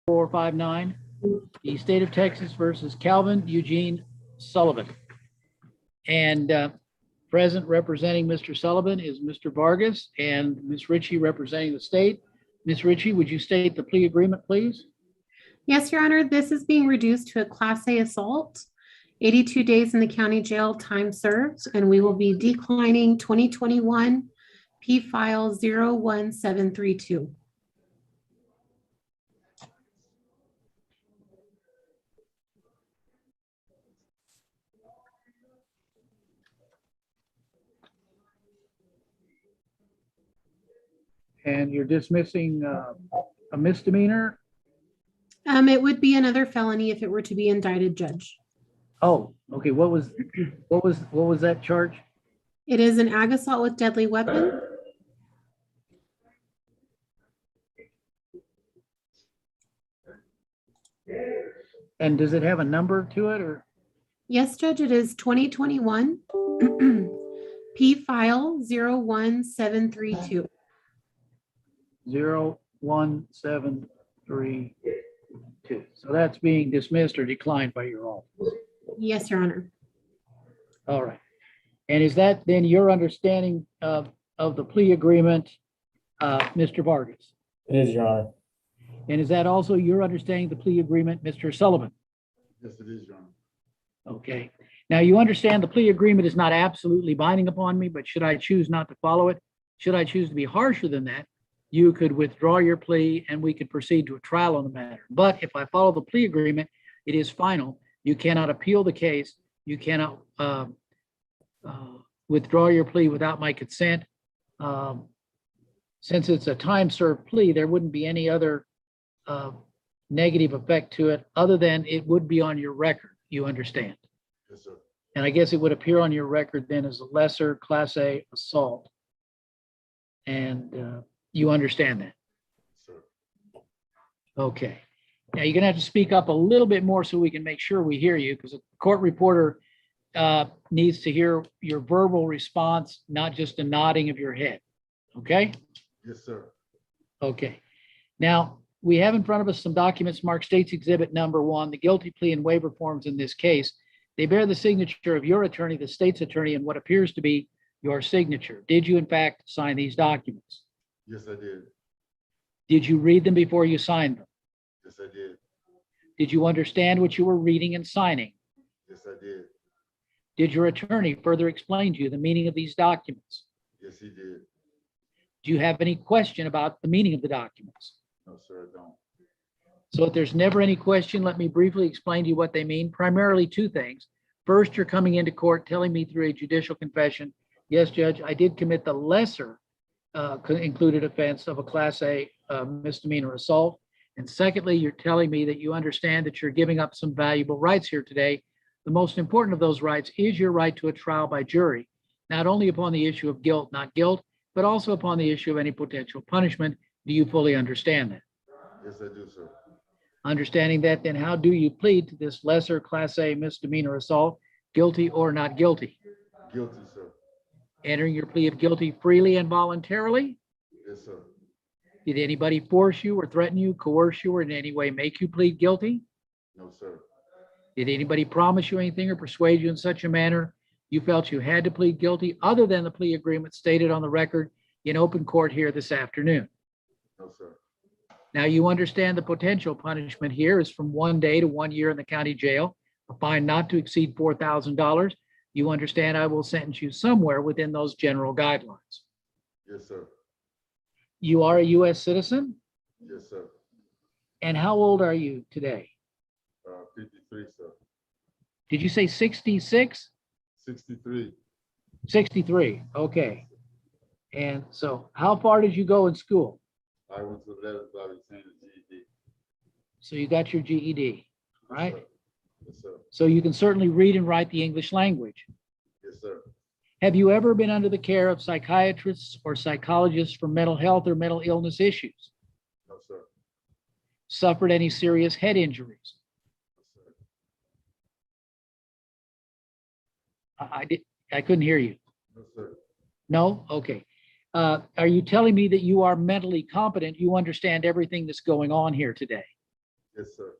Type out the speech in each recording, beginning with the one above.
459, the state of Texas versus Calvin Eugene Sullivan. And present representing Mr. Sullivan is Mr. Vargas and Ms. Ritchie representing the state. Ms. Ritchie, would you state the plea agreement, please? Yes, Your Honor, this is being reduced to a Class A assault, 82 days in the county jail, time served, and we will be declining 2021 P file 01732. And you're dismissing a misdemeanor? It would be another felony if it were to be indicted, Judge. Oh, okay. What was that charge? It is an ag assault with deadly weapon. And does it have a number to it, or? Yes, Judge, it is 2021 P file 01732. 01732. So that's being dismissed or declined by your office? Yes, Your Honor. All right. And is that then your understanding of the plea agreement, Mr. Vargas? It is, Your Honor. And is that also your understanding of the plea agreement, Mr. Sullivan? Yes, it is, Your Honor. Okay. Now you understand the plea agreement is not absolutely binding upon me, but should I choose not to follow it, should I choose to be harsher than that, you could withdraw your plea and we could proceed to a trial on the matter. But if I follow the plea agreement, it is final. You cannot appeal the case. You cannot withdraw your plea without my consent. Since it's a time served plea, there wouldn't be any other negative effect to it other than it would be on your record. You understand? Yes, sir. And I guess it would appear on your record then as a lesser Class A assault. And you understand that? Sir. Okay. Now you're gonna have to speak up a little bit more so we can make sure we hear you, because the court reporter needs to hear your verbal response, not just a nodding of your head. Okay? Yes, sir. Okay. Now, we have in front of us some documents marked State's Exhibit Number 1, the guilty plea and waiver forms in this case. They bear the signature of your attorney, the state's attorney, and what appears to be your signature. Did you in fact sign these documents? Yes, I did. Did you read them before you signed them? Yes, I did. Did you understand what you were reading and signing? Yes, I did. Did your attorney further explain to you the meaning of these documents? Yes, he did. Do you have any question about the meaning of the documents? No, sir, I don't. So if there's never any question, let me briefly explain to you what they mean. Primarily two things. First, you're coming into court telling me through a judicial confession, yes, Judge, I did commit the lesser included offense of a Class A misdemeanor assault. And secondly, you're telling me that you understand that you're giving up some valuable rights here today. The most important of those rights is your right to a trial by jury, not only upon the issue of guilt, not guilt, but also upon the issue of any potential punishment. Do you fully understand that? Yes, I do, sir. Understanding that, then how do you plead to this lesser Class A misdemeanor assault, guilty or not guilty? Guilty, sir. Entering your plea of guilty freely and voluntarily? Yes, sir. Did anybody force you or threaten you, coerce you, or in any way make you plead guilty? No, sir. Did anybody promise you anything or persuade you in such a manner you felt you had to plead guilty other than the plea agreement stated on the record in open court here this afternoon? No, sir. Now you understand the potential punishment here is from 1 day to 1 year in the county jail, a fine not to exceed $4,000. You understand I will sentence you somewhere within those general guidelines. Yes, sir. You are a U.S. citizen? Yes, sir. And how old are you today? 53, sir. Did you say 66? 63. 63, okay. And so how far did you go in school? I went to 11th by obtaining a GED. So you got your GED, right? Yes, sir. Yes, sir. So you can certainly read and write the English language. Yes, sir. Have you ever been under the care of psychiatrists or psychologists for mental health or mental illness issues? No, sir. Suffered any serious head injuries? No, sir. I couldn't hear you. No, sir. No? Okay. Are you telling me that you are mentally competent? You understand everything that's going on here today? Yes, sir.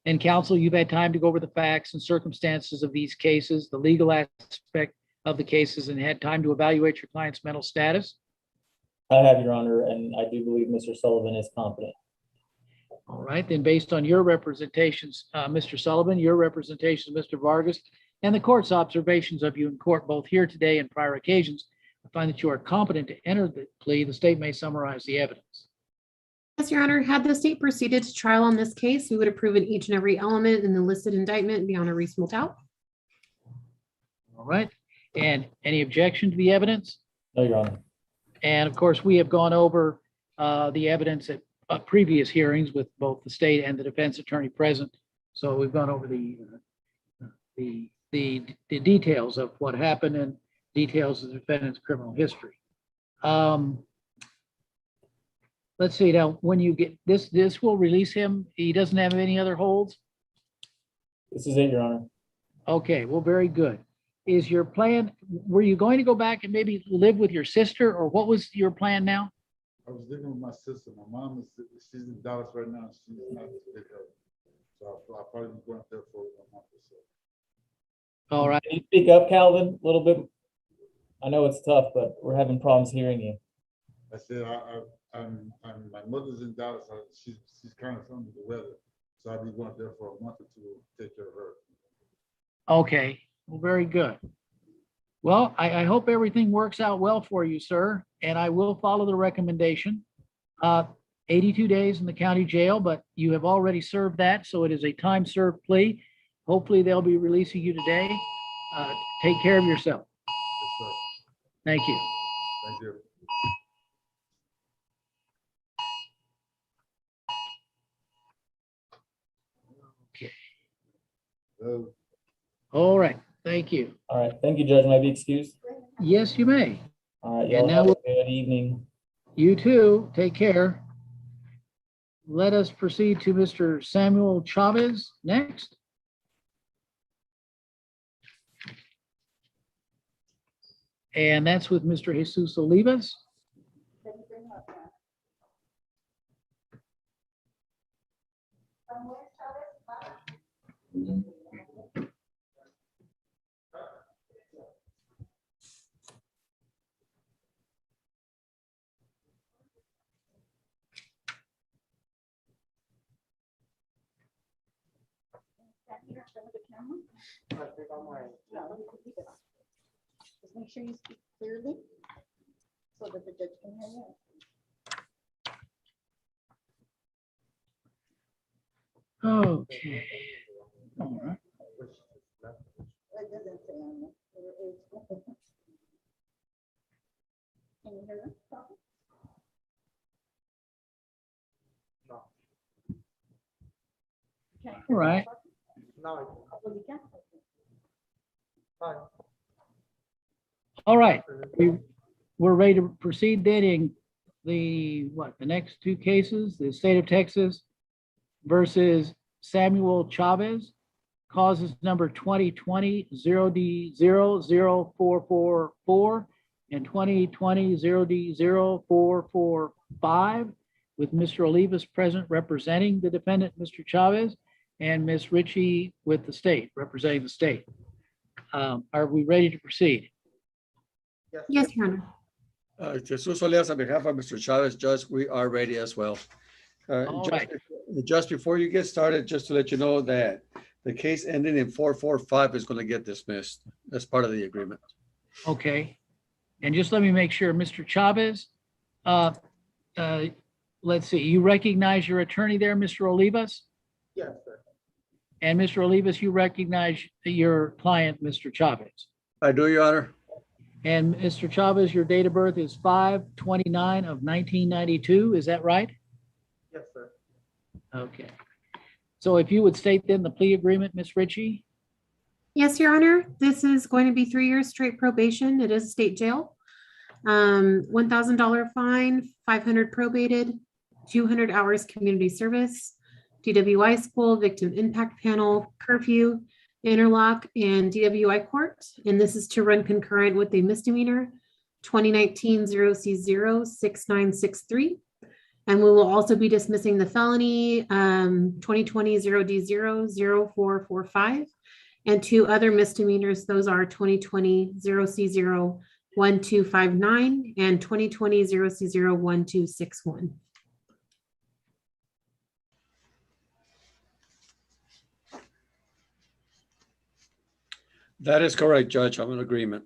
And counsel, you've had time to go over the facts and circumstances of these cases, the legal aspect of the cases, and had time to evaluate your client's mental status? I have, Your Honor, and I do believe Mr. Sullivan is competent. All right, then based on your representations, Mr. Sullivan, your representations, Mr. Vargas, and the court's observations of you in court, both here today and prior occasions, I find that you are competent to enter the plea. The state may summarize the evidence. Yes, Your Honor, had the state proceeded to trial on this case, we would have proven each and every element in the listed indictment beyond a reasonable doubt. All right, and any objection to the evidence? No, Your Honor. And of course, we have gone over the evidence at previous hearings with both the state and the defense attorney present. So we've gone over the details of what happened and details of the defendant's criminal history. Let's see now, when you get this will release him. He doesn't have any other holds. This is it, Your Honor. Okay, well, very good. Is your plan, were you going to go back and maybe live with your sister, or what was your plan now? I was living with my sister. My mom she's in Dallas right now. She's not with her. So I'll probably be going up there for a month or so. All right, Can you speak up, Calvin, a little bit? I know it's tough, but we're having problems hearing you. I said, my mother's in Dallas. She's kind of under the weather. So I'll be going up there for a month or two to take care of her. okay, well, very good. Well, I hope everything works out well for you, sir, and I will follow the recommendation. 82 days in the county jail, but you have already served that, so it is a time served plea. Hopefully they'll be releasing you today. Take care of yourself. Yes, sir. Thank you. Thank you. Okay. Hello. All right, thank you. All right, thank you, Judge. May I be excused? Yes, you may. All right, And y'all now have a we'll- good evening. You too. Take care. Let us proceed to Mr. Samuel Chavez next. And that's with Mr. Jesus Olivas. Just make sure you speak clearly so that the judge can hear you. Okay. All right. It doesn't say on it. It is. Can you hear them? Okay. All right. Well, you can. All right. We're ready to proceed then in the next two cases, the state of Texas versus Samuel Chavez, causes number 2020-0D00444 and 2020-0D0445, with Mr. Olivas present representing the defendant, Mr. Chavez, and Ms. Ritchie with the state, representing the state. Are we ready to proceed? Yes, Your Honor. Jesus Olias, on behalf of Mr. Chavez, Judge, we are ready as well. All right. Just before you get started, just to let you know that the case ending in 445 is going to get dismissed. That's part of the agreement. Okay. And just let me make sure, Mr. Chavez, let's see, you recognize your attorney there, Mr. Olivas? Yes, sir. And Mr. Olivas, you recognize your client, Mr. Chavez? I do, Your Honor. And Mr. Chavez, your date of birth is 5/29 of 1992, is that right? Yes, sir. Okay. So if you would state then the plea agreement, Ms. Ritchie? Yes, Your Honor. This is going to be 3 years straight probation. It is a state jail. $1,000 fine, 500 probated, 200 hours community service, DWI school, victim impact panel, curfew, interlock, and DWI court. And this is to run concurrent with a misdemeanor 2019 0C06963. And we will also be dismissing the felony 2020-0D00445 and 2 other misdemeanors. Those are 2020-0C01259 and 2020-0C01261. That is correct, Judge. I'm in agreement.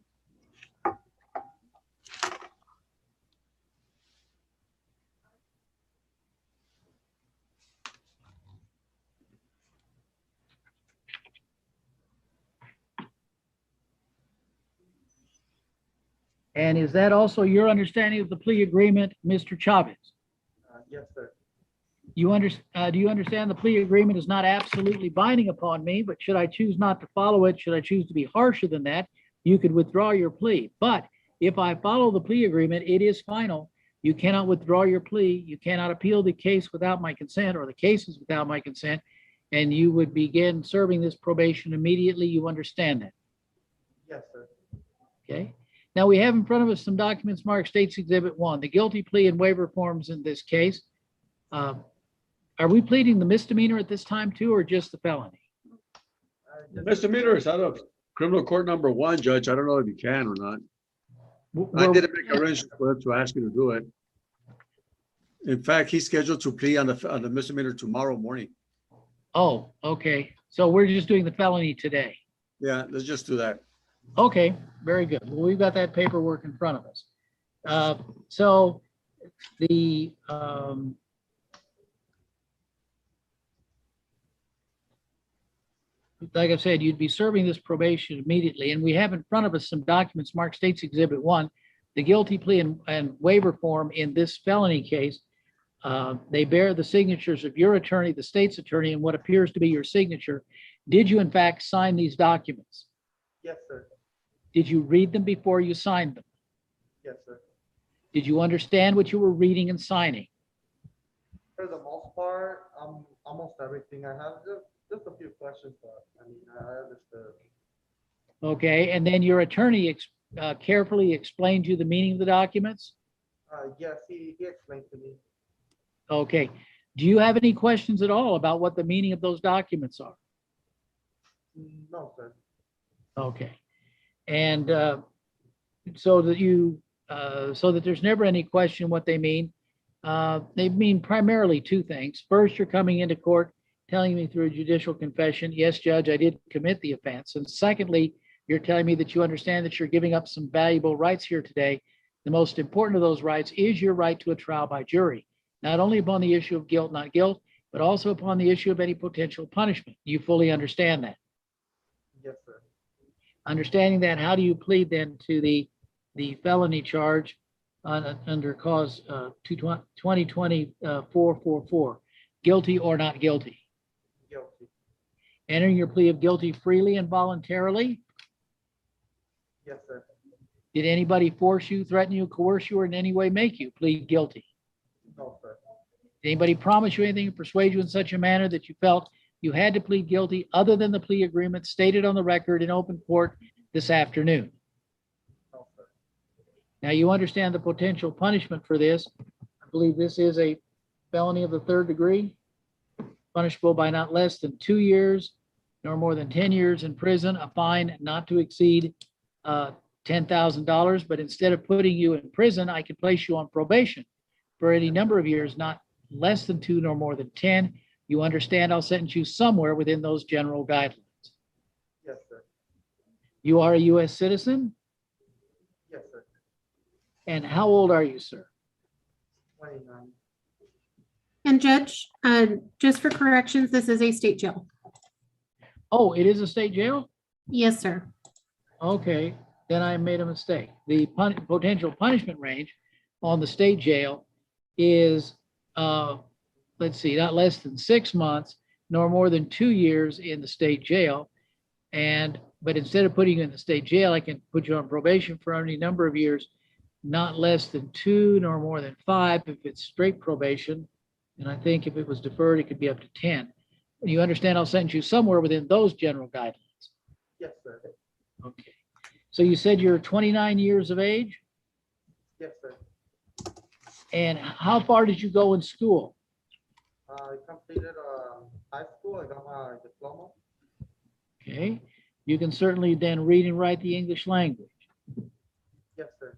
And is that also your understanding of the plea agreement, Mr. Chavez? Yes, sir. Do you understand the plea agreement is not absolutely binding upon me, but should I choose not to follow it, should I choose to be harsher than that, you could withdraw your plea. But if I follow the plea agreement, it is final. You cannot withdraw your plea. You cannot appeal the case without my consent, or the cases without my consent, and you would begin serving this probation immediately. You understand that? Yes, sir. Okay. Now we have in front of us some documents marked State's Exhibit 1, the guilty plea and waiver forms in this case. Are we pleading the misdemeanor at this time too, or just the felony? Misdemeanor is out of criminal court number 1, Judge. I don't know if you can or not. I Well, didn't make arrangements for him to ask you to do it. In fact, he's scheduled to plea on the misdemeanor tomorrow morning. Oh, okay. So we're just doing the felony today. Yeah, let's just do that. Okay, very good. Well, we've got that paperwork in front of us. So the like I said, you'd be serving this probation immediately, and we have in front of us some documents marked State's Exhibit 1, the guilty plea and waiver form in this felony case. They bear the signatures of your attorney, the state's attorney, and what appears to be your signature. Did you in fact sign these documents? Yes, sir. Did you read them before you signed them? Yes, sir. Did you understand what you were reading and signing? For the most part, almost everything. I have just a few questions, but I mean, I understood. Okay, and then your attorney carefully explained to you the meaning of the documents? Yes, he explained to me. Okay. Do you have any questions at all about what the meaning of those documents are? No, sir. Okay. And so that there's never any question what they mean primarily 2 things. First, you're coming into court telling me through a judicial confession, yes, Judge, I did commit the offense. And secondly, you're telling me that you understand that you're giving up some valuable rights here today. The most important of those rights is your right to a trial by jury, not only upon the issue of guilt, not guilt, but also upon the issue of any potential punishment. You fully understand that? Yes, sir. Understanding that, how do you plead then to the felony charge under cause 2020-444, guilty or not guilty? Guilty. Entering your plea of guilty freely and voluntarily? Yes, sir. Did anybody force you, threaten you, coerce you, or in any way make you plead guilty? No, sir. Did anybody promise you anything or persuade you in such a manner that you felt you had to plead guilty other than the plea agreement stated on the record in open court this afternoon? No, sir. Now you understand the potential punishment for this. I believe this is a felony of the 3rd degree, punishable by not less than 2 years, nor more than 10 years in prison, a fine not to exceed $10,000. But instead of putting you in prison, I could place you on probation for any number of years, not less than 2 nor more than 10. You understand I'll sentence you somewhere within those general guidelines. Yes, sir. You are a U.S. citizen? Yes, sir. And how old are you, sir? 29. And Judge, just for corrections, this is a state jail. Oh, it is a state jail? Yes, sir. Okay, then I made a mistake. The potential punishment range on the state jail is, let's see, not less than 6 months, nor more than 2 years in the state jail. But instead of putting you in the state jail, I can put you on probation for any number of years, not less than 2 nor more than 5 if it's straight probation. And I think if it was deferred, it could be up to 10. You understand I'll sentence you somewhere within those general guidelines. Yes, sir. Okay. So you said you're 29 years of age? Yes, sir. And how far did you go in school? I completed high school. I got my diploma. Okay, you can certainly then read and write the English language. Yes, sir.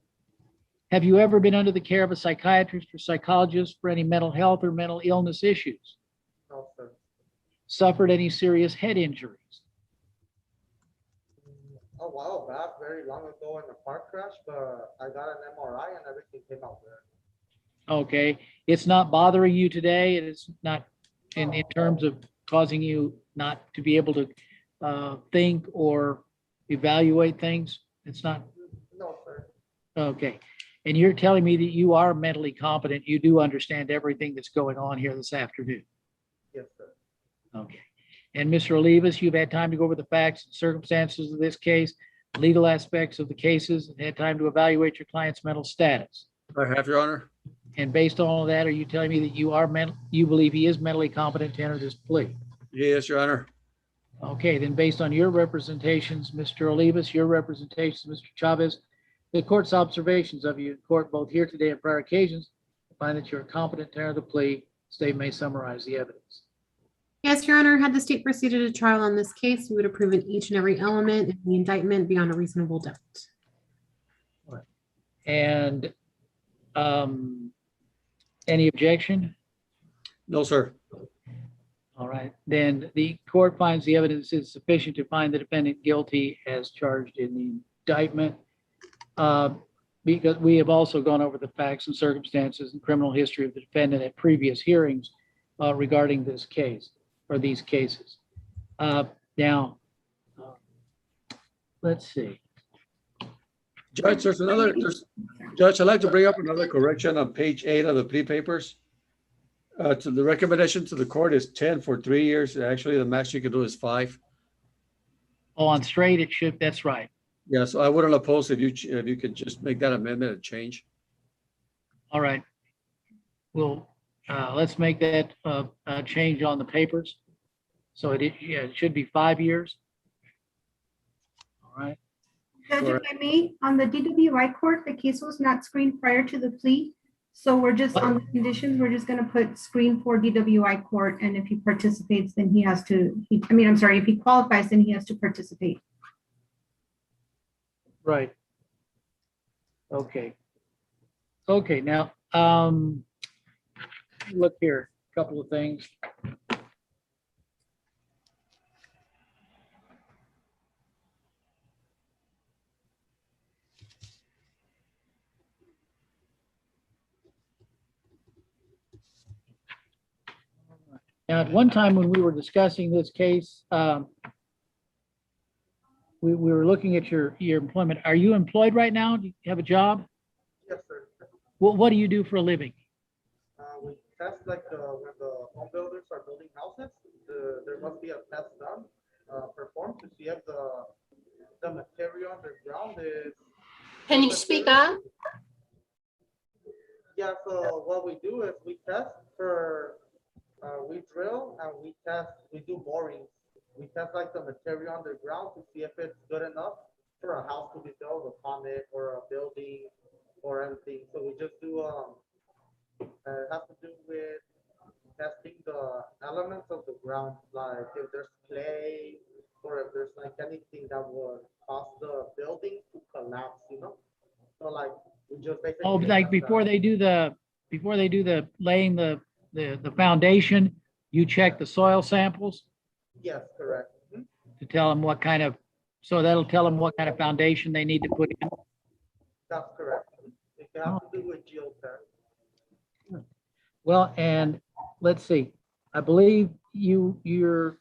Have you ever been under the care of a psychiatrist or psychologist for any mental health or mental illness issues? No, sir. Suffered any serious head injuries? A while back, very long ago in a car crash, but I got an MRI and everything came out good. Okay, it's not bothering you today. It is not in terms of causing you not to be able to think or evaluate things. It's not, No, sir. okay. And you're telling me that you are mentally competent. You do understand everything that's going on here this afternoon. Yes, sir. Okay. And Mr. Olivas, you've had time to go over the facts and circumstances of this case, legal aspects of the cases, and had time to evaluate your client's mental status. I have, Your Honor. And based on all of that, are you telling me that you believe he is mentally competent to enter this plea? Yes, Your Honor. Okay, then based on your representations, Mr. Olivas, your representations, Mr. Chavez, the court's observations of you in court, both here today and prior occasions, find that you're competent to enter the plea. State may summarize the evidence. Yes, Your Honor, had the state proceeded to trial on this case, we would have proven each and every element in the indictment beyond a reasonable doubt. And any objection? No, sir. All right, then the court finds the evidence is sufficient to find the defendant guilty as charged in the indictment. Because we have also gone over the facts and circumstances and criminal history of the defendant at previous hearings regarding this case or these cases. Now, let's see. Judge, Judge, I'd like to bring up another correction on page 8 of the plea papers. To the recommendation to the court is 10 for 3 years. Actually, the max you can do is 5. Oh, on straight, it should, that's right. Yeah, so I wouldn't oppose if you could just make that amendment and change. All right. Well, let's make that change on the papers. So it should be 5 years. All right. Judge, if I may, on the DWI court, the case was not screened prior to the plea. So we're just on the conditions, we're just gonna put screen for DWI court. And if he participates, then he has to, if he qualifies, then he has to participate. Right. Okay. Okay, now, look here, a couple of things. Now, at one time when we were discussing this case, we were looking at your employment. Are you employed right now? Do you have a job? Yes, sir. What do you do for a living? We test like when the home builders are building houses, there must be a test done, performed to see if the material underground is. Can you speak up? Yeah, so what we do is we test for, we drill and we do borings. We test like the material underground to see if it's good enough for a house to be built upon it or a building or anything. So we just do, it has to do with testing the elements of the ground, like if there's clay or if there's like anything that would cause the building to collapse, So like we just basically. Oh, like before they do the laying the foundation, you check the soil samples Yes, correct. to tell them what kind of, so that'll tell them what kind of foundation they need to put in. That's correct. It can have to do with geotech. Well, and let's see, I believe you're,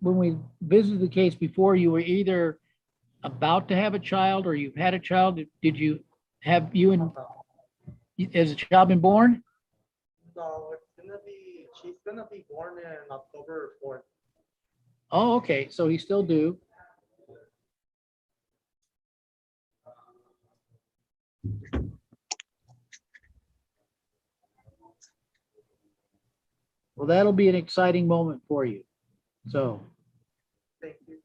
when we visited the case before, you were either about to have a child or you've had a child. Did you have has a child been born? No, she's gonna be born in October 4th. Oh, okay, so he's still due. Well, that'll be an exciting moment for you. So, Thank you.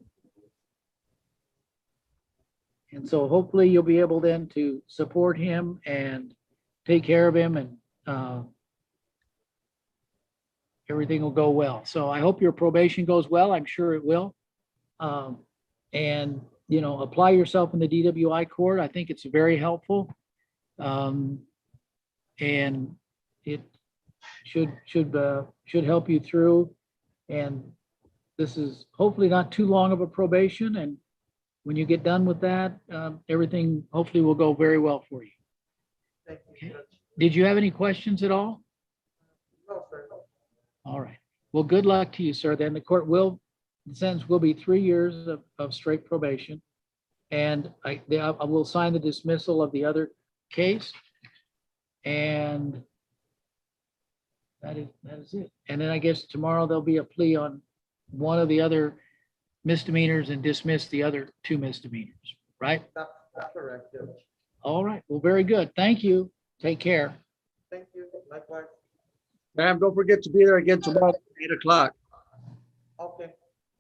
and so hopefully you'll be able then to support him and take care of him and everything will go well. So I hope your probation goes well. I'm sure it will. And, you know, apply yourself in the DWI court. I think it's very helpful. And it should help you through. And this is hopefully not too long of a probation. And when you get done with that, everything hopefully will go very well for you. Thank you, Judge. Did you have any questions at all? No, sir. All right. Well, good luck to you, sir. Then the sentence will be 3 years of straight probation. And I will sign the dismissal of the other case. And that is it. And then I guess tomorrow there'll be a plea on one of the other misdemeanors and dismiss the other 2 misdemeanors, right? That's correct, Judge. All right. Well, very good. Thank you. Take care. Thank you. Likewise. Ma'am, don't forget to be there again tomorrow at 8 o'clock. Okay.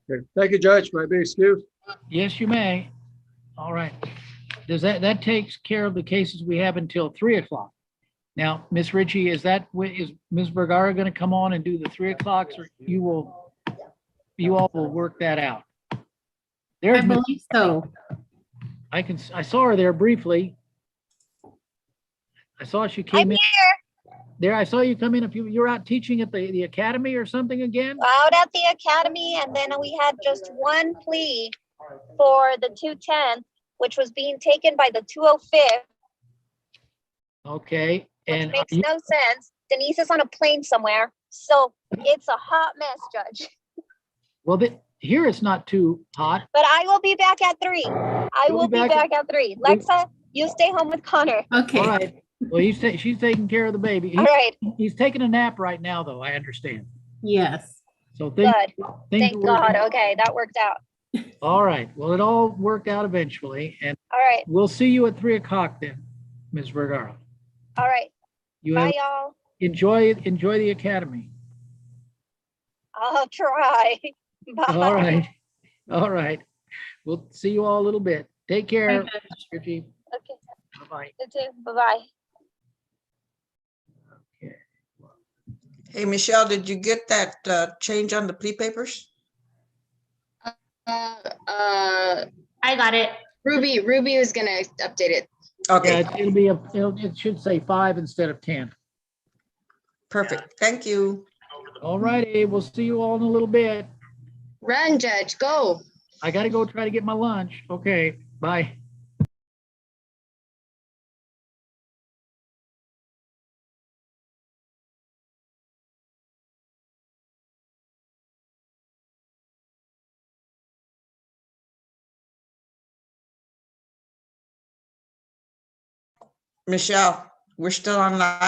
Okay. Thank you, Judge. May I be excused? Yes, you may. All right. Does that takes care of the cases we have until 3 o'clock? Now, Miss Ritchie, is Ms. Vergara going to come on and do the 3 o'clocks, or you all will work that out? I There's, Miss- believe so. I saw her there briefly. I saw she came I'm in here, there. I saw you come in. You were out teaching at the academy or something again? out at the academy, and then we had just one plea for the 210, which was being taken by the 205th, Okay. which And makes no sense. Denise is on a plane somewhere, so it's a hot mess, Judge. well, here it's not too hot. But I will be back at 3. I You'll will be be back back at 3. Lexa, you stay home with Connor. Okay. All right. Well, she's taking care of the baby. All right, He's taking a nap right now, though. I understand. Yes. So good. things Thank are working. God. Okay, that worked out. All right. Well, it all worked out eventually, and All right, we'll see you at 3 o'clock then, Ms. Vergara. all right. You Bye, have, y'all. enjoy the academy. I'll try. Bye. All right. All right. We'll see you all a little bit. Take care. Bye, Judge. Richie. Okay, Bye-bye. you too. Bye-bye. Okay. Hey, Michelle, did you get that change on the plea papers? I got it. Ruby was gonna update it. Okay, Yeah, it should say 5 instead of 10. perfect. Thank you. All righty. We'll see you all in a little bit. Run, Judge, go. I got to go try to get my lunch. Okay. Bye. Michelle, we're still online.